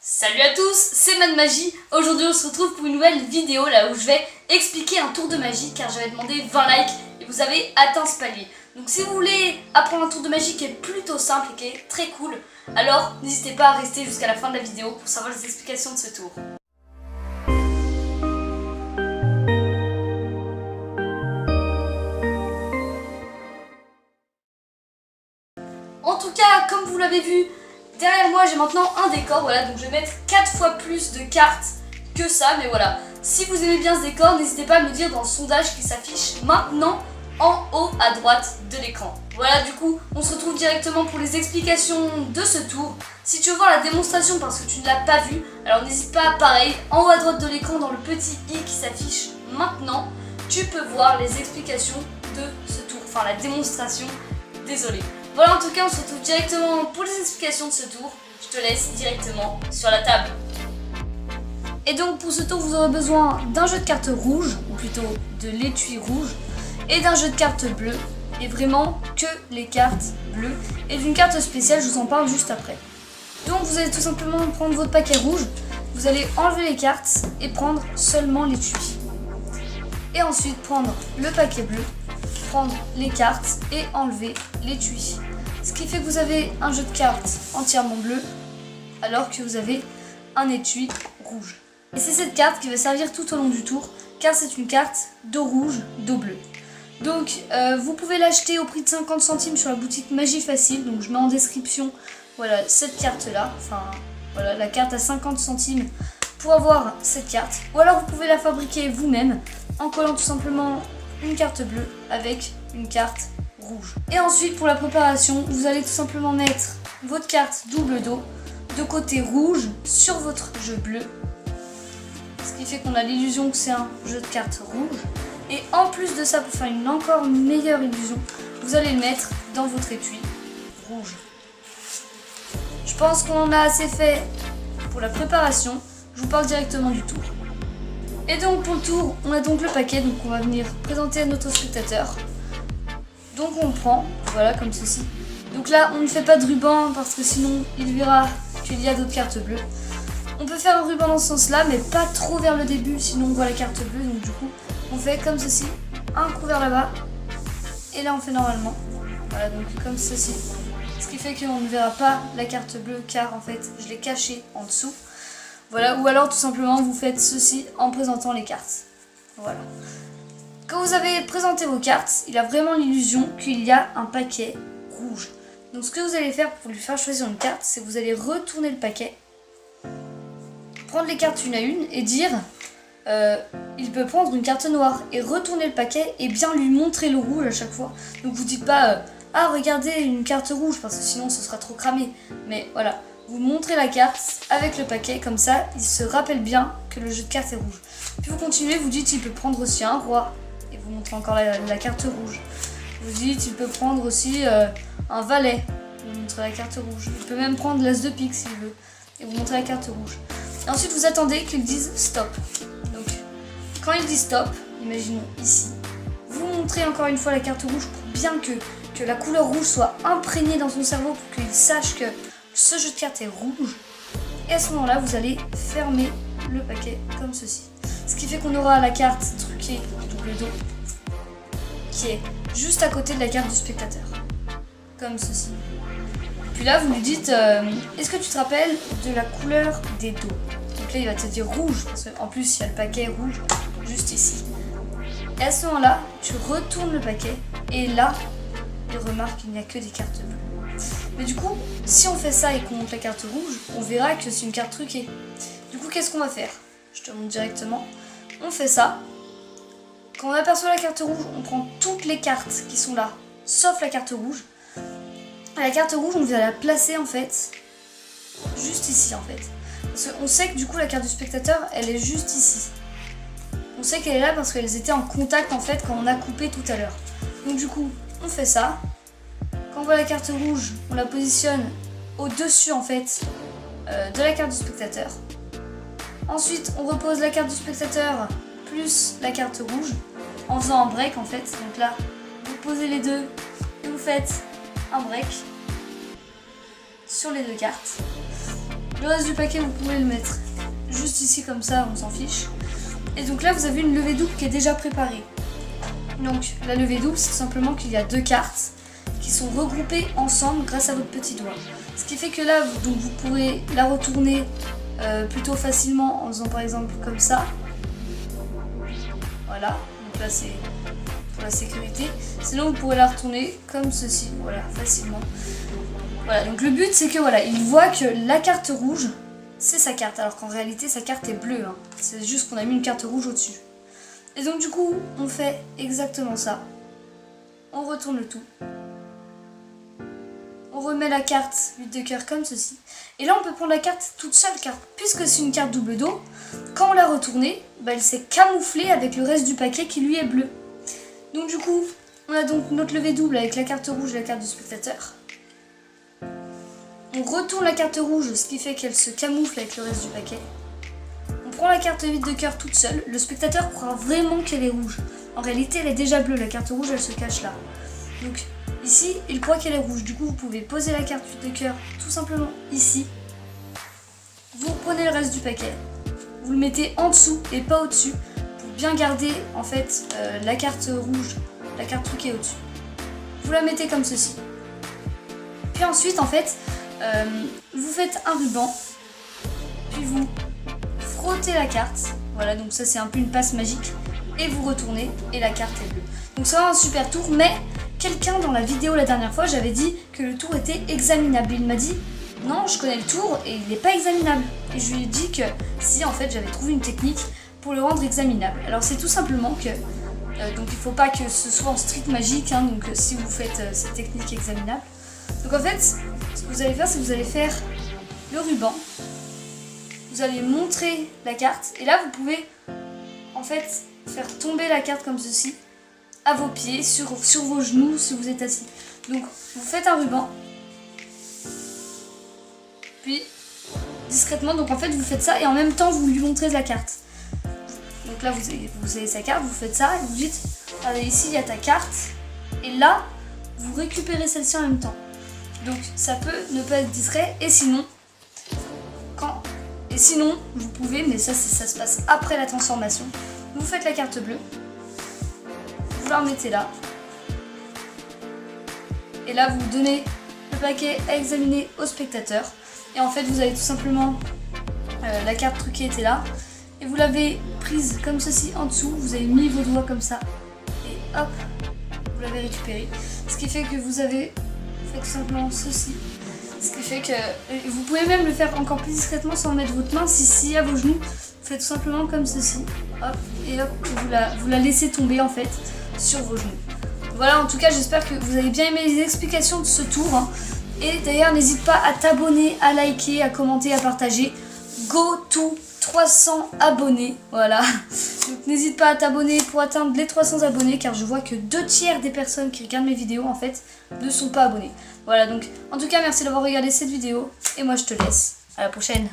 Salut à tous, c'est Mad Magie. Aujourd'hui on se retrouve pour une nouvelle vidéo là où je vais expliquer un tour de magie car j'avais demandé 20 likes et vous avez atteint ce palier. Donc si vous voulez apprendre un tour de magie qui est plutôt simple et qui est très cool, alors n'hésitez pas à rester jusqu'à la fin de la vidéo pour savoir les explications de ce tour. En tout cas, comme vous l'avez vu, derrière moi j'ai maintenant un décor, voilà, donc je vais mettre 4 fois plus de cartes que ça, mais voilà. Si vous aimez bien ce décor, n'hésitez pas à me dire dans le sondage qui s'affiche maintenant en haut à droite de l'écran. Voilà, du coup, on se retrouve directement pour les explications de ce tour. Si tu veux voir la démonstration parce que tu ne l'as pas vue, alors n'hésite pas, pareil, en haut à droite de l'écran dans le petit i qui s'affiche maintenant, tu peux voir les explications de ce tour, enfin la démonstration, désolé. Voilà, en tout cas, on se retrouve directement pour les explications de ce tour. Je te laisse directement sur la table. Et donc, pour ce tour, vous aurez besoin d'un jeu de cartes rouge, ou plutôt de l'étui rouge, et d'un jeu de cartes bleues, et vraiment que les cartes bleues, et d'une carte spéciale, je vous en parle juste après. Donc, vous allez tout simplement prendre votre paquet rouge, vous allez enlever les cartes et prendre seulement l'étui. Et ensuite, prendre le paquet bleu, prendre les cartes et enlever l'étui. Ce qui fait que vous avez un jeu de cartes entièrement bleu alors que vous avez un étui rouge. Et c'est cette carte qui va servir tout au long du tour car c'est une carte dos rouge, dos bleu. Donc vous pouvez l'acheter au prix de 50 centimes sur la boutique Magie Facile. Donc je mets en description voilà, cette carte là, enfin voilà la carte à 50 centimes pour avoir cette carte. Ou alors vous pouvez la fabriquer vous-même en collant tout simplement une carte bleue avec une carte rouge. Et ensuite pour la préparation, vous allez tout simplement mettre votre carte double dos de côté rouge sur votre jeu bleu. Ce qui fait qu'on a l'illusion que c'est un jeu de cartes rouge. Et en plus de ça, pour faire une encore meilleure illusion, vous allez le mettre dans votre étui rouge. Je pense qu'on en a assez fait pour la préparation. Je vous parle directement du tour. Et donc pour le tour, on a donc le paquet, donc on va venir présenter à notre spectateur. Donc on prend, voilà comme ceci. Donc là on ne fait pas de ruban parce que sinon il verra qu'il y a d'autres cartes bleues. On peut faire un ruban dans ce sens là mais pas trop vers le début sinon on voit la carte bleue. Donc du coup on fait comme ceci, un coup vers là-bas et là on fait normalement. Voilà donc comme ceci. Ce qui fait qu'on ne verra pas la carte bleue car en fait je l'ai cachée en dessous. Voilà, ou alors tout simplement vous faites ceci en présentant les cartes. Voilà. Quand vous avez présenté vos cartes, il a vraiment l'illusion qu'il y a un paquet rouge. Donc ce que vous allez faire pour lui faire choisir une carte, c'est que vous allez retourner le paquet, prendre les cartes une à une et dire il peut prendre une carte noire et retourner le paquet et bien lui montrer le rouge à chaque fois. Donc vous dites pas ah regardez une carte rouge parce que sinon ce sera trop cramé. Mais voilà. Vous montrez la carte avec le paquet, comme ça il se rappelle bien que le jeu de cartes est rouge. Puis vous continuez, vous dites il peut prendre aussi un roi, et vous montrez encore la carte rouge. Vous dites il peut prendre aussi un valet, vous montrez la carte rouge. Il peut même prendre l'as de pique s'il veut, et vous montrez la carte rouge. Et ensuite vous attendez qu'il dise stop. Donc quand il dit stop, imaginons ici, vous montrez encore une fois la carte rouge pour bien que la couleur rouge soit imprégnée dans son cerveau pour qu'il sache que ce jeu de cartes est rouge. Et à ce moment là vous allez fermer le paquet comme ceci. Ce qui fait qu'on aura la carte truquée double dos qui est juste à côté de la carte du spectateur. Comme ceci. Puis là vous lui dites est-ce que tu te rappelles de la couleur des dos? Donc là il va te dire rouge parce qu'en plus il y a le paquet rouge juste ici. Et à ce moment là tu retournes le paquet et là il remarque qu'il n'y a que des cartes bleues. Mais du coup, si on fait ça et qu'on montre la carte rouge, on verra que c'est une carte truquée. Du coup, qu'est-ce qu'on va faire? Je te montre directement. On fait ça. Quand on aperçoit la carte rouge, on prend toutes les cartes qui sont là, sauf la carte rouge. Et la carte rouge, on vient la placer en fait, juste ici en fait. Parce qu'on sait que du coup, la carte du spectateur, elle est juste ici. On sait qu'elle est là parce qu'elles étaient en contact en fait quand on a coupé tout à l'heure. Donc du coup, on fait ça. Quand on voit la carte rouge, on la positionne au-dessus en fait de la carte du spectateur. Ensuite, on repose la carte du spectateur plus la carte rouge en faisant un break en fait. Donc là, vous posez les deux et vous faites un break sur les deux cartes. Le reste du paquet, vous pouvez le mettre juste ici comme ça, on s'en fiche. Et donc là, vous avez une levée double qui est déjà préparée. Donc la levée double, c'est tout simplement qu'il y a 2 cartes qui sont regroupées ensemble grâce à votre petit doigt. Ce qui fait que là, vous pourrez la retourner plutôt facilement en faisant par exemple comme ça. Voilà, donc là c'est pour la sécurité. Sinon vous pourrez la retourner comme ceci, voilà, facilement. Voilà, donc le but c'est que voilà, il voit que la carte rouge, c'est sa carte, alors qu'en réalité sa carte est bleue, hein. C'est juste qu'on a mis une carte rouge au-dessus. Et donc du coup, on fait exactement ça. On retourne le tout. On remet la carte 8 de cœur comme ceci. Et là, on peut prendre la carte toute seule, car puisque c'est une carte double dos, quand on l'a retournée, elle s'est camouflée avec le reste du paquet qui lui est bleu. Donc du coup, on a donc notre levée double avec la carte rouge et la carte du spectateur. On retourne la carte rouge, ce qui fait qu'elle se camoufle avec le reste du paquet. On prend la carte 8 de cœur toute seule. Le spectateur croit vraiment qu'elle est rouge. En réalité, elle est déjà bleue. La carte rouge, elle se cache là. Donc ici, il croit qu'elle est rouge. Du coup, vous pouvez poser la carte 8 de cœur tout simplement ici. Vous reprenez le reste du paquet. Vous le mettez en dessous et pas au-dessus pour bien garder en fait la carte rouge, la carte truquée au-dessus. Vous la mettez comme ceci. Puis ensuite, en fait, vous faites un ruban. Puis vous frottez la carte. Voilà, donc ça c'est un peu une passe magique. Et vous retournez et la carte est bleue. Donc ça va un super tour, mais quelqu'un dans la vidéo la dernière fois, j'avais dit que le tour était examinable. Il m'a dit non, je connais le tour et il n'est pas examinable. Et je lui ai dit que si en fait j'avais trouvé une technique pour le rendre examinable. Alors c'est tout simplement que donc il ne faut pas que ce soit en street magique, hein, donc si vous faites cette technique examinable. Donc en fait, ce que vous allez faire, c'est que vous allez faire le ruban. Vous allez montrer la carte et là vous pouvez en fait faire tomber la carte comme ceci à vos pieds, sur vos genoux si vous êtes assis. Donc vous faites un ruban, puis discrètement, donc en fait vous faites ça et en même temps vous lui montrez la carte. Donc là vous avez sa carte, vous faites ça et vous dites allez, ici il y a ta carte et là vous récupérez celle-ci en même temps. Donc ça peut ne pas être distrait et sinon vous pouvez, mais ça se passe après la transformation. Vous faites la carte bleue, vous la remettez là et là vous donnez le paquet à examiner au spectateur et en fait vous avez tout simplement la carte truquée était là et vous l'avez prise comme ceci en dessous, vous avez mis vos doigts comme ça et hop, vous l'avez récupérée, ce qui fait que vous avez fait tout simplement ceci. Ce qui fait que vous pouvez même le faire encore plus discrètement sans mettre votre main. Si à vos genoux, vous faites tout simplement comme ceci. Hop, et hop, vous la laissez tomber en fait sur vos genoux. Voilà, en tout cas, j'espère que vous avez bien aimé les explications de ce tour. Hein. Et d'ailleurs, n'hésite pas à t'abonner, à liker, à commenter, à partager. Go to 300 abonnés, voilà. Donc n'hésite pas à t'abonner pour atteindre les 300 abonnés car je vois que 2 tiers des personnes qui regardent mes vidéos en fait ne sont pas abonnées. Voilà, donc en tout cas merci d'avoir regardé cette vidéo et moi je te laisse. À la prochaine.